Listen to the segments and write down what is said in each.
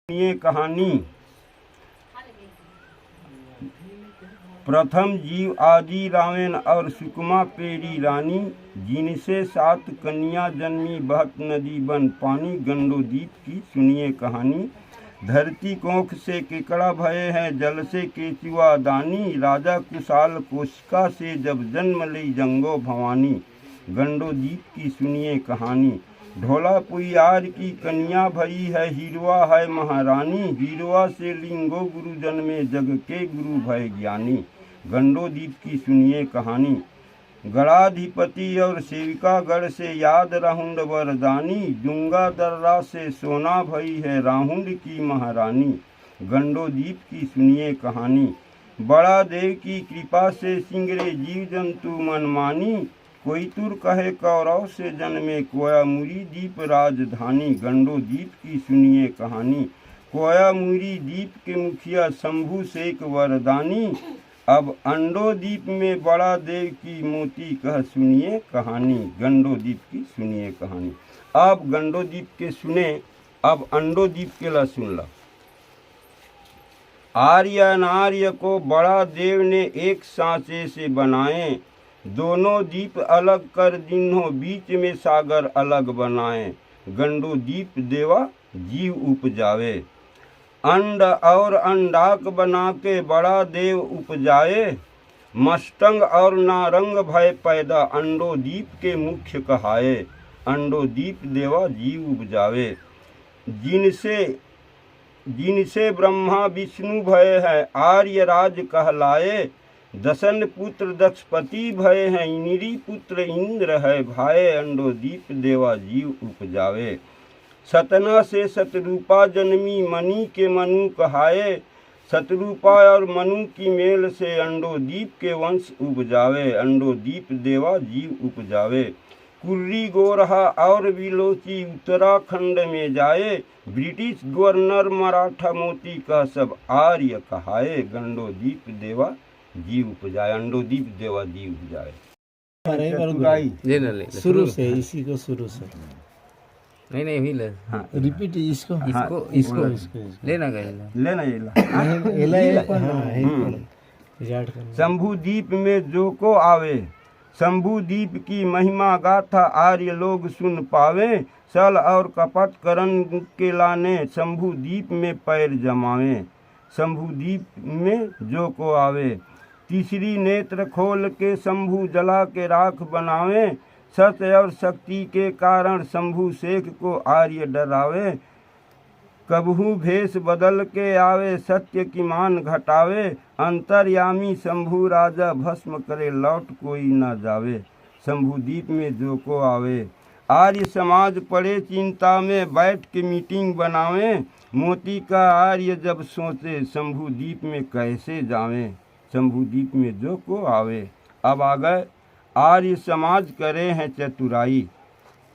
सुनिए कहानी। प्रथम जीव आदि रावण और सुकमा पेरी रानी, जिनसे 7 कन्या जन्मी बहत नदी बन पानी। गंडोदीप की सुनिए कहानी। धरती कोख से केकड़ा भये हैं, जल से केचुआ दानी। राजा कुशाल कोशिका से जब जन्म ली जंगो भवानी। गंडोदीप की सुनिए कहानी। ढोला पुइयार की कन्या भई है, हीरवा है महारानी। हीरवा से लिंगो गुरु जन्मे, जग के गुरु भय ज्ञानी। गंडोदीप की सुनिए कहानी। गणाधिपति और सेविका गढ़ से याद राहुंड वरदानी। डूंगा दर्रा से सोना भई है, राहुंड की महारानी। गंडोदीप की सुनिए कहानी। बड़ा देव की कृपा से सिंगरे जीव जंतु मनमानी। कोई तुर कहे कौरव से जन्मे, कोयामुरी दीप राजधानी। गंडोदीप की सुनिए कहानी। कोयामुरी दीप के मुखिया शंभु शेख वरदानी। अब अंडोदीप में बड़ा देव की मोती कह सुनिए कहानी। गंडोदीप की सुनिए कहानी। अब गंडोदीप के सुने, अब अंडोदीप के ला सुन ला। आर्य नार्य को बड़ा देव ने एक सांचे से बनाए। दोनों दीप अलग कर दिन्हों, बीच में सागर अलग बनाए। गंडोदीप देवा जीव उपजावे। अंड और अंडाक बना के बड़ा देव उपजाए। मस्तंग और नारंग भय पैदा, अंडोदीप के मुख्य कहाए। अंडोदीप देवा जीव उपजावे। जिनसे ब्रह्मा विष्णु भय है, आर्य राज कहलाए। दसन पुत्र दक्षपति भय हैं, इंद्री पुत्र इंद्र है भाए। अंडोदीप देवा जीव उपजावे। सतना से शतरूपा जन्मी, मणि के मनु कहाए। शतरूपा और मनु की मेल से अंडोदीप के वंश उपजावे। अंडोदीप देवा जीव उपजावे। कुर्री गोरहा और बिलोची उत्तराखंड में जाए। ब्रिटिश गवर्नर मराठा मोती का सब आर्य कहाए। गंडोदीप देवा जीव उपजाए। अंडोदीप देवा जीव उपजाए। शुरू से इसी को शुरू से नहीं भी ले। हाँ रिपीट इसको लेना शंभुदीप में जो को आवे, शंभुदीप की महिमा गाथा आर्य लोग सुन पावे। छल और कपट करन के लाने, शंभुदीप में पैर जमावे। शंभुदीप में जो को आवे, तीसरी नेत्र खोल के शंभु जला के राख बनावे। सत्य और शक्ति के कारण शंभु शेख को आर्य डरावे। कबहू भेष बदल के आवे, सत्य की मान घटावे। अंतर्यामी शंभु राजा, भस्म करे लौट कोई न जावे। शंभुदीप में जो को आवे, आर्य समाज पड़े चिंता में, बैठ के मीटिंग बनावे। मोती का आर्य जब सोचे, शंभुदीप में कैसे जावें। शंभुदीप में जो को आवे। अब आ गए आर्य समाज करे हैं चतुराई।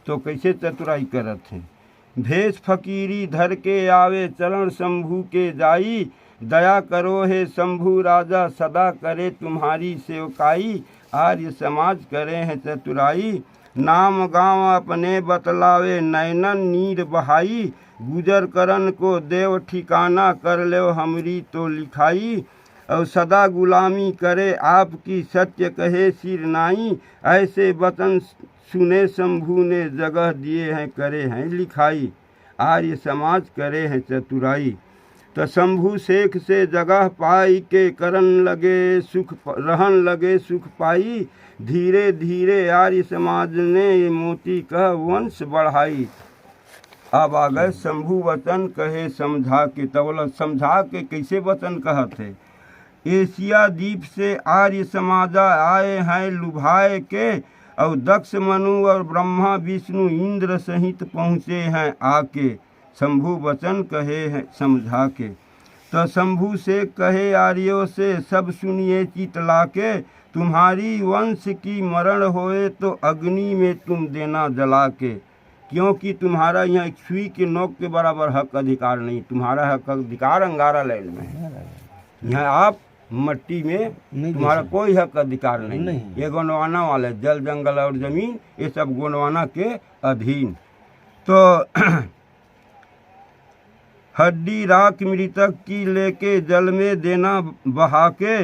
तो कैसे चतुराई करत हैं। भेष फकीरी धर के आवे, चरण शंभु के जाई। दया करो हे शंभु राजा, सदा करे तुम्हारी सेवकाई। आर्य समाज करे हैं चतुराई। नाम गाँव अपने बतलावे, नैनन नीर बहाई। गुजर करन को देव ठिकाना, कर लो हमरी तो लिखाई। और सदा गुलामी करे आपकी, सत्य कहे सिर नाई। ऐसे वचन सुने शंभु ने, जगह दिए हैं करे हैं लिखाई। आर्य समाज करे हैं चतुराई। तो शंभु शेख से जगह पाई के, करन लगे सुख रहन लगे सुख पाई। धीरे धीरे आर्य समाज ने मोती का वंश बढ़ाई। अब आ गए शंभु वचन कहे समझा के। तब समझा के कैसे वचन कहते। एशिया द्वीप से आर्य समाजा आए हैं लुभाए के। और दक्ष मनु और ब्रह्मा विष्णु इंद्र सहित पहुँचे हैं आके। शंभु वचन कहे हैं समझा के। तो शंभु से कहे आर्यों से, सब सुनिए चितला के। तुम्हारी वंश की मरण होए, तो अग्नि में तुम देना जला के। क्योंकि तुम्हारा यहाँ सुई के नोक के बराबर हक अधिकार नहीं। तुम्हारा हक अधिकार अंगारा लैंड में है। यहाँ आप मट्टी में तुम्हारा कोई हक अधिकार नहीं। ये गोंडवाना वाले जल जंगल और जमीन, ये सब गोंडवाना के अधीन। तो हड्डी राख मृतक की लेके जल में देना बहा के,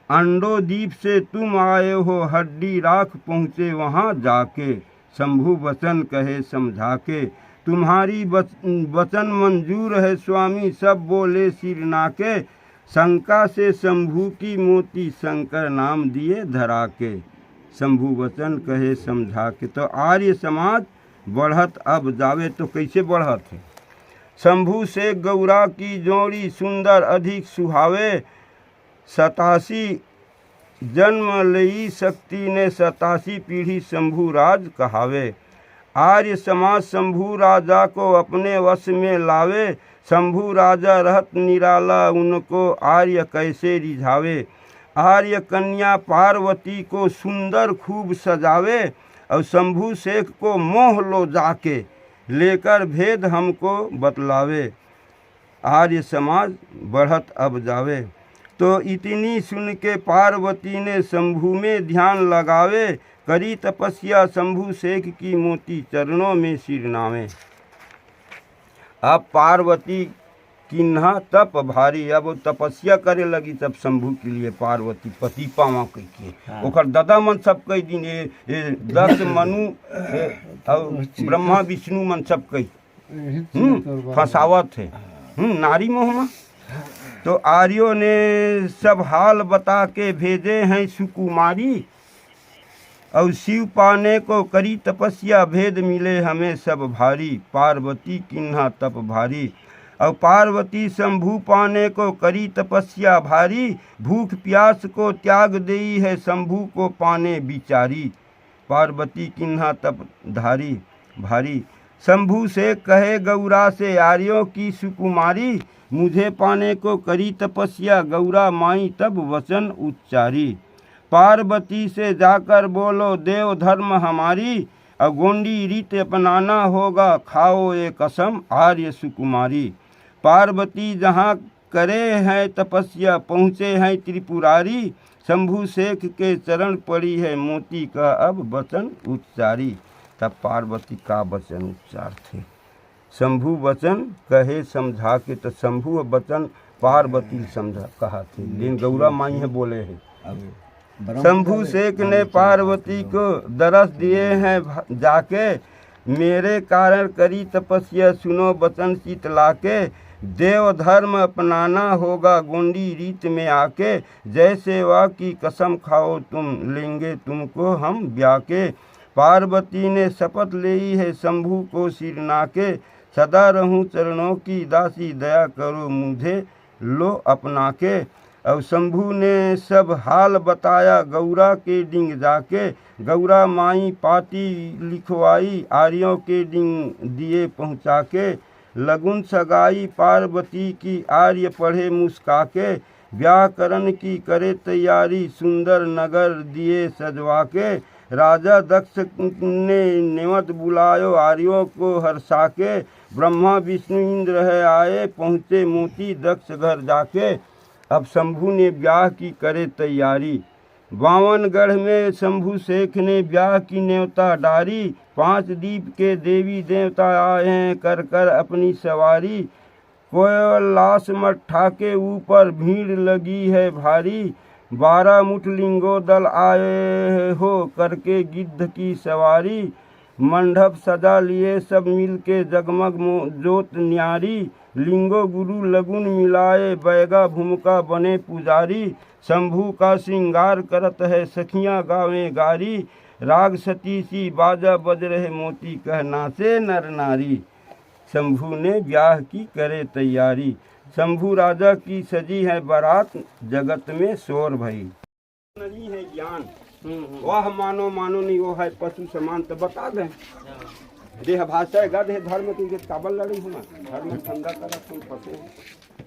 अंडो द्वीप से तुम आए हो हड्डी राख पहुँचे वहाँ जाके। शंभु वचन कहे समझा के, तुम्हारी वचन मंजूर है स्वामी सब बोले सिर नाके। शंका से शंभु की मोती शंकर नाम दिए धरा के। शंभु वचन कहे समझा के। तो आर्य समाज बढ़त अब जावे। तो कैसे बढ़त है? शंभु से गौरा की जोड़ी सुंदर अधिक सुहावे। 87 जन्म लई शक्ति ने 87 पीढ़ी शंभु राज कहावे। आर्य समाज शंभु राजा को अपने वश में लावे। शंभु राजा रहत निराला उनको आर्य कैसे रिझावे। आर्य कन्या पार्वती को सुंदर खूब सजावे। और शंभु शेख को मोह लो जाके लेकर भेद हमको बतलावे। आर्य समाज बढ़त अब जावे। तो इतनी सुन के पार्वती ने शंभु में ध्यान लगावे। करी तपस्या शंभु शेख की मोती चरणों में सिर नावे। अब पार्वती किन्हा तप भारी। अब तपस्या करे लगी तब शंभु के लिए पार्वती पति पावा कह ओकर दादा मन सब कह दिन ये दस मनु और ब्रह्मा विष्णु मन सब कह फंसावत है नारी मोह में। तो आर्यों ने सब हाल बता के भेजे हैं सुकुमारी। और शिव पाने को करी तपस्या भेद मिले हमें सब भारी। पार्वती किन्हा तप भारी। और पार्वती शंभु पाने को करी तपस्या भारी। भूख प्यास को त्याग देई है शंभु को पाने बिचारी। पार्वती किन्हा तप धारी भारी। शंभु से कहे गौरा से आर्यों की सुकुमारी। मुझे पाने को करी तपस्या गौरा माई तब वचन उच्चारी। पार्वती से जाकर बोलो देव धर्म हमारी। अगोंडी रीत अपनाना होगा खाओ ये कसम आर्य सुकुमारी। पार्वती जहाँ करे हैं तपस्या पहुँचे हैं त्रिपुरारी। शंभु शेख के चरण पड़ी है मोती का अब वचन उच्चारी। तब पार्वती का वचन उच्चार थे। शंभु वचन कहे समझा के। तो शंभु वचन पार्वती समझा कहा थे लेकिन गौरा माई है बोले है। शंभु शेख ने पार्वती को दरस दिए हैं जाके। मेरे कारण करी तपस्या सुनो वचन शीतला के। देव धर्म अपनाना होगा गोंडी रीत में आके। जैसे वा की कसम खाओ तुम लेंगे तुमको हम ब्याह के। पार्वती ने शपथ ली है शंभु को सिर नाके। सदा रहूं चरणों की दासी दया करो मुझे लो अपना के। और शंभु ने सब हाल बताया गौरा के डिंग जाके। गौरा माई पाती लिखवाई आर्यों के डिंग दिए पहुँचा के। लगुन सगाई पार्वती की आर्य पढ़े मुस्का के। व्याकरण की करे तैयारी सुंदर नगर दिए सजवा के। राजा दक्ष ने नेवत बुलायो आर्यों को हर्षा के। ब्रह्मा विष्णु इंद्र है आए पहुँचे मोती दक्ष घर जाके। अब शंभु ने ब्याह की करे तैयारी। बावनगढ़ में शंभु शेख ने ब्याह की न्योता डारी। 5 द्वीप के देवी देवता आए हैं कर कर अपनी सवारी। कैलाश मट्ठा के ऊपर भीड़ लगी है भारी। 12 मुठ लिंगो दल आए हो करके गिद्ध की सवारी। मंडप सजा लिए सब मिल के जगमग जोत न्यारी। लिंगो गुरु लगुन मिलाए बैगा भूमिका बने पुजारी। शंभु का श्रृंगार करत है सखियाँ गावे गारी। राग सती सी बाजा बज रहे मोती कहना से नर नारी। शंभु ने ब्याह की करे तैयारी। शंभु राजा की सजी है बारात जगत में शोर भई। नहीं है ज्ञान वह मानो मानो नहीं वो है पशु समान। तो बता दें देह भाषा गध है धर्म की काबल लड़ी हूँ धर्म ठंडा करा तुम फंसे